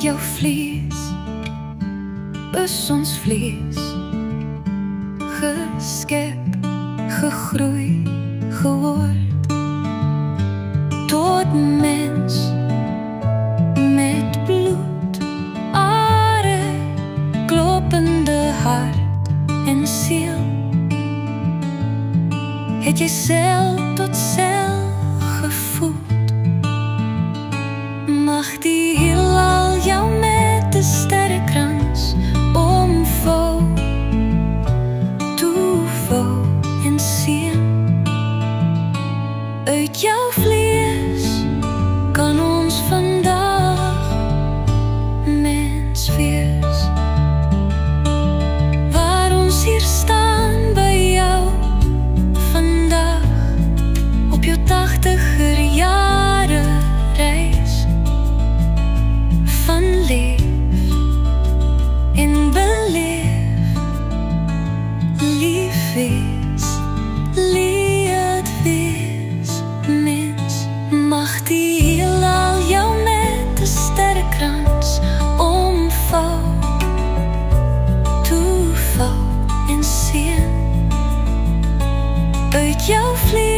uit jou vlees, is ons vlees, geskep, gegroei, geword tot mens met bloed, are, klopende hart en siel. Het jy sel tot sel gevoed? Mag die heelal jou met 'n sterrekrans omvou, toevou en seën. Uit jou vlees kan ons vandag mens wees. Waar ons hier staan by jou vandag, op jou 80er jare reis van leef en beleef, lief wees, leed wees, mens. Mag die heelal jou met 'n sterrekrans omvou, toevou en seën. Uit jou vlees